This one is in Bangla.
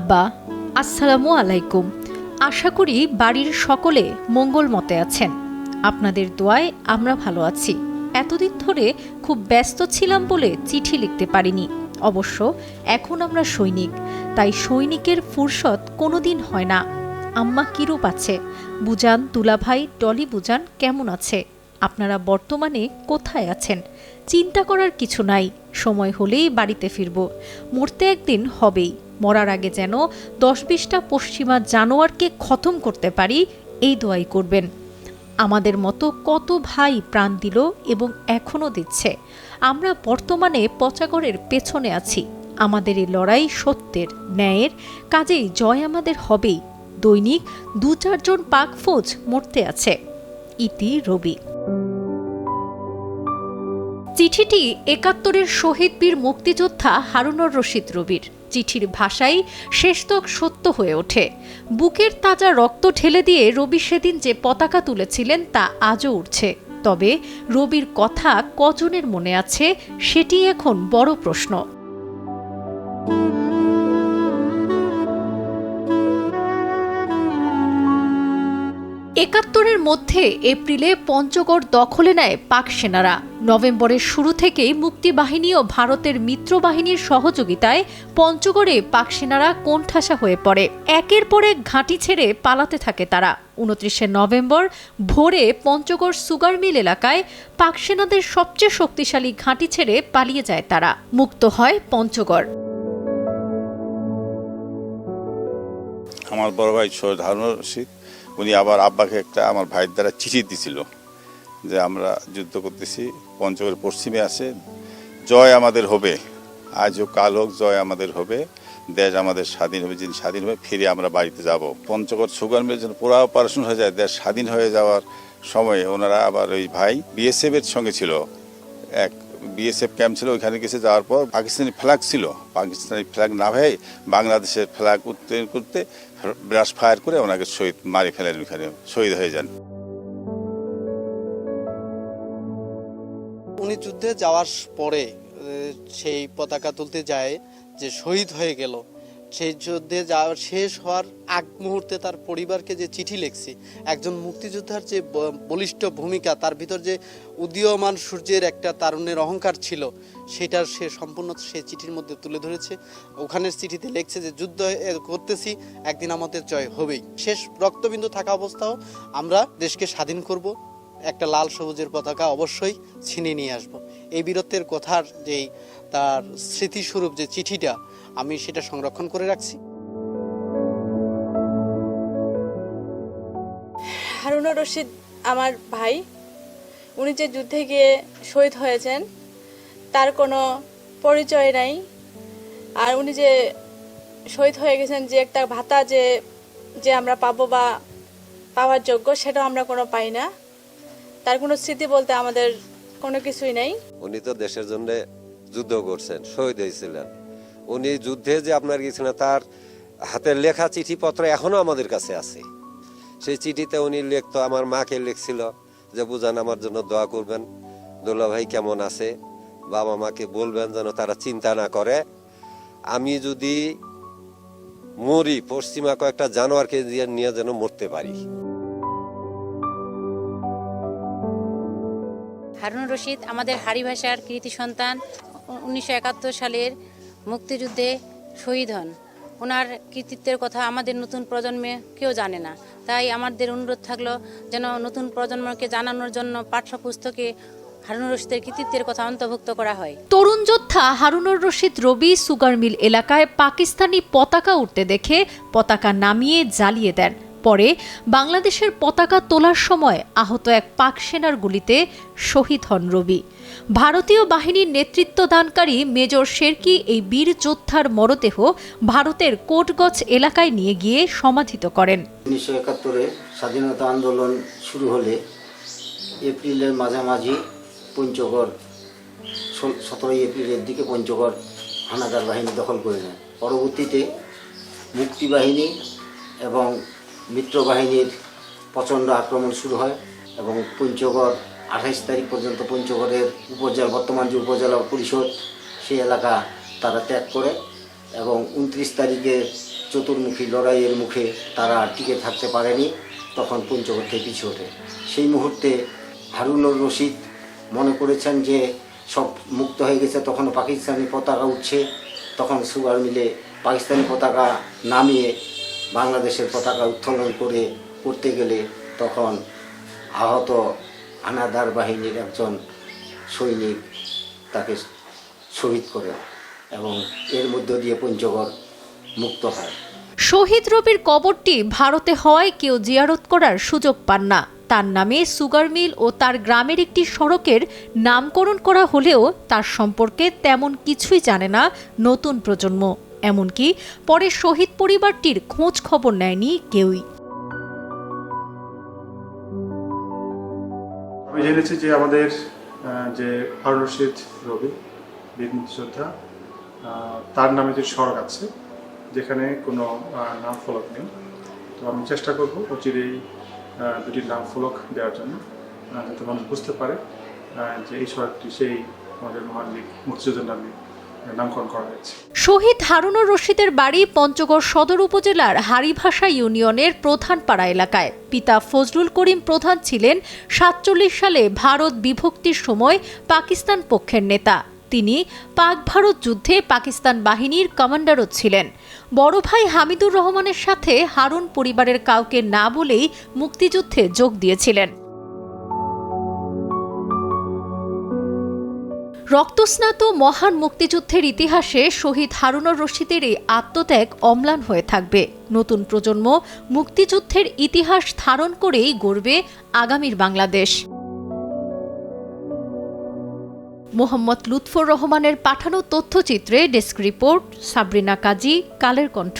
আব্বা, আসসালামু আলাইকুম। আশা করি বাড়ির সকলে মঙ্গলমতে আছেন। আপনাদের দোয়ায় আমরা ভালো আছি। এতদিন ধরে খুব ব্যস্ত ছিলাম বলে চিঠি লিখতে পারিনি। অবশ্য এখন আমরা সৈনিক, তাই সৈনিকের ফুরসত কোনোদিন হয় না। আম্মা কিরূপ আছে? বুজান, দুলাভাই, ডলি বুজান কেমন আছে? আপনারা বর্তমানে কোথায় আছেন? চিন্তা করার কিছু নাই, সময় হলেই বাড়িতে ফিরব। মরতে একদিন হবেই। মরার আগে যেন 10-20টা পশ্চিমা জানোয়ারকে খতম করতে পারি, এই দোয়াই করবেন। আমাদের মতো কত ভাই প্রাণ দিল এবং এখনও দিচ্ছে। আমরা বর্তমানে পচাগড়ের পেছনে আছি। আমাদের এই লড়াই সত্যের, ন্যায়ের, কাজেই জয় আমাদের হবেই। দৈনিক 2-4 জন পাক ফৌজ মরতে আছে। ইতি রবি। চিঠিটি 71-এর শহীদ বীর মুক্তিযোদ্ধা হারুনুর রশিদ রবির। চিঠির ভাষাই শেষতক সত্য হয়ে ওঠে। বুকের তাজা রক্ত ঢেলে দিয়ে রবি সেদিন যে পতাকা তুলেছিলেন তা আজও উঠছে। তবে রবির কথা কজনের মনে আছে সেটি এখন বড় প্রশ্ন। 71-এর মধ্যে এপ্রিলে পঞ্চগড় দখলে নেয় পাক সেনারা। নভেম্বরের শুরু থেকেই মুক্তিবাহিনী ও ভারতের মিত্রবাহিনীর সহযোগিতায় পঞ্চগড়ে পাক সেনারা কোণঠাসা হয়ে পড়ে। একের পর এক ঘাঁটি ছেড়ে পালাতে থাকে তারা। 29শে নভেম্বর ভোরে পঞ্চগড় সুগার মিল এলাকায় পাক সেনাদের সবচেয়ে শক্তিশালী ঘাঁটি ছেড়ে পালিয়ে যায় তারা। মুক্ত হয় পঞ্চগড়। আমার বড় ভাই সৈয়দ হারুনুর রশিদ, উনি আবার আব্বাকে একটা আমার ভাইয়ের দ্বারা চিঠি দিছিল যে আমরা যুদ্ধ করতেছি, পঞ্চগড়ের পশ্চিমে আছে, জয় আমাদের হবে, আজ হোক কাল হোক জয় আমাদের হবে, দেশ আমাদের স্বাধীন হবে, যেদিন স্বাধীন হবে ফিরে আমরা বাড়িতে যাব। পঞ্চগড় সুগার মিলের জন্য পুরো অপারেশন হয়ে যায়, দেশ স্বাধীন হয়ে যাওয়ার সময় ওনারা আবার ওই ভাই বিএসএফ এর সঙ্গে ছিল, এক বিএসএফ ক্যাম্প ছিল, ওইখানে গেছে। যাওয়ার পর পাকিস্তানি ফ্ল্যাগ ছিল, পাকিস্তানি ফ্ল্যাগ না হয়ে বাংলাদেশের ফ্ল্যাগ উত্তোলন করতে ব্রাশ ফায়ার করে ওনাকে শহীদ মারি ফেলেন, ওইখানে শহীদ হয়ে যান। উনি যুদ্ধে যাওয়ার পরে সেই পতাকা তুলতে যায় যে শহীদ হয়ে গেল, সেই যুদ্ধে যাওয়ার শেষ হওয়ার আগ মুহূর্তে তার পরিবারকে যে চিঠি লিখছে, একজন মুক্তিযোদ্ধার যে বলিষ্ঠ ভূমিকা, তার ভিতর যে উদীয়মান সূর্যের একটা তারুণ্যের অহংকার ছিল, সেটার সে সম্পূর্ণ সে চিঠির মধ্যে তুলে ধরেছে। ওখানের চিঠিতে লিখছে যে যুদ্ধ করতেছি, একদিন আমাদের জয় হবেই। শেষ রক্তবিন্দু থাকা অবস্থাও আমরা দেশকে স্বাধীন করব, একটা লাল সবুজের পতাকা অবশ্যই ছিনিয়ে নিয়ে আসব। এই বীরত্বের কথার যেই তার স্মৃতিস্বরূপ যে চিঠিটা, আমি সেটা সংরক্ষণ করে রাখছি। হারুনুর রশিদ আমার ভাই, উনি যে যুদ্ধে গিয়ে শহীদ হয়েছেন তার কোনো পরিচয় নাই। আর উনি যে শহীদ হয়ে গেছেন, যে একটা ভাতা যে আমরা পাবো বা পাওয়ার যোগ্য, সেটাও আমরা কোনো পাই না। তার কোনো স্মৃতি বলতে আমাদের কোনো কিছুই নেই। উনি তো দেশের জন্য যুদ্ধ করছেন, শহীদ হয়েছিলেন। উনি যুদ্ধে যে আপনার গিয়েছিলেন, তার হাতের লেখা চিঠিপত্র এখনো আমাদের কাছে আছে। সেই চিঠিতে উনি লিখতো, আমার মাকে লিখছিল যে বুজান আমার জন্য দোয়া করবেন, দোলা ভাই কেমন আছে, বাবা মাকে বলবেন যেন তারা চিন্তা না করে, আমি যদি মরি পশ্চিমা কয়েকটা জানোয়ারকে নিয়ে যেন মরতে পারি। হারুনুর রশিদ আমাদের হারি ভাষার কৃতি সন্তান। 1971 সালের মুক্তিযুদ্ধে শহীদ হন। ওনার কৃতিত্বের কথা আমাদের নতুন প্রজন্মে কেউ জানে না। তাই আমাদের অনুরোধ থাকলো যেন নতুন প্রজন্মকে জানানোর জন্য পাঠ্যপুস্তকে হারুনুর রশিদের কৃতিত্বের কথা অন্তর্ভুক্ত করা হয়। তরুণ যোদ্ধা হারুনুর রশিদ রবি সুগার মিল এলাকায় পাকিস্তানি পতাকা উঠতে দেখে পতাকা নামিয়ে জ্বালিয়ে দেন। পরে বাংলাদেশের পতাকা তোলার সময় আহত এক পাক সেনার গুলিতে শহীদ হন রবি। ভারতীয় বাহিনীর নেতৃত্বদানকারী মেজর শেরকি এই বীর যোদ্ধার মরদেহ ভারতের কোটগজ এলাকায় নিয়ে গিয়ে সমাধিত করেন। 1971-এ স্বাধীনতা আন্দোলন শুরু হলে এপ্রিলের মাঝামাঝি পঞ্চগড়, 17 এপ্রিলের দিকে পঞ্চগড় হানাদার বাহিনী দখল করে নেয়। পরবর্তীতে মুক্তিবাহিনী এবং মিত্রবাহিনীর প্রচণ্ড আক্রমণ শুরু হয় এবং পঞ্চগড় 28 তারিখ পর্যন্ত পঞ্চগড়ের উপজেলা, বর্তমান যে উপজেলা পরিষদ, সেই এলাকা তারা ত্যাগ করে এবং 29 তারিখে চতুর্মুখী লড়াইয়ের মুখে তারা আর টিকে থাকতে পারেনি, তখন পঞ্চগড় থেকে পিছু ওঠে। সেই মুহূর্তে হারুনুর রশিদ মনে করেছেন যে সব মুক্ত হয়ে গেছে, তখন পাকিস্তানি পতাকা উঠছে, তখন সুগার মিলে পাকিস্তানি পতাকা নামিয়ে বাংলাদেশের পতাকা উত্তোলন করতে গেলে তখন আহত হানাদার বাহিনীর একজন সৈনিক তাকে শহীদ করে এবং এর মধ্য দিয়ে পঞ্চগড় মুক্ত হয়। শহীদ রবির কবরটি ভারতে হওয়ায় কেউ জিয়ারত করার সুযোগ পান না। তার নামে সুগার মিল ও তার গ্রামের একটি সড়কের নামকরণ করা হলেও তার সম্পর্কে তেমন কিছুই জানে না নতুন প্রজন্ম। এমনকি পরে শহীদ পরিবারটির খোঁজ খবর নেয়নি কেউই। আমি জেনেছি যে আমাদের যে হারুন রশিদ রবি বীর মুক্তিযোদ্ধা, তার নামে যে সড়ক আছে যেখানে কোনো নাম ফলক নেই, তো আমি চেষ্টা করব অচিরেই দুটি নাম ফলক দেওয়ার জন্য, যাতে মানুষ বুঝতে পারে যে এই সড়কটি সেই আমাদের মহান বীর মুক্তিযোদ্ধার নামে নামকরণ করা হয়েছে। শহীদ হারুনুর রশিদের বাড়ি পঞ্চগড় সদর উপজেলার হারিভাষা ইউনিয়নের প্রধানপাড়া এলাকায়। পিতা ফজলুল করিম প্রধান ছিলেন 47 সালে ভারত বিভক্তির সময় পাকিস্তান পক্ষের নেতা। তিনি পাক ভারত যুদ্ধে পাকিস্তান বাহিনীর কমান্ডারও ছিলেন। বড় ভাই হামিদুর রহমানের সাথে হারুন পরিবারের কাউকে না বলেই মুক্তিযুদ্ধে যোগ দিয়েছিলেন। রক্তস্নাত মহান মুক্তিযুদ্ধের ইতিহাসে শহীদ হারুনুর রশিদের এই আত্মত্যাগ অম্লান হয়ে থাকবে। নতুন প্রজন্ম মুক্তিযুদ্ধের ইতিহাস ধারণ করেই গড়বে আগামীর বাংলাদেশ। মোহাম্মদ লুৎফর রহমানের পাঠানো তথ্যচিত্রে ডেস্ক রিপোর্ট, সাবরিনা কাজী, কালের কণ্ঠ।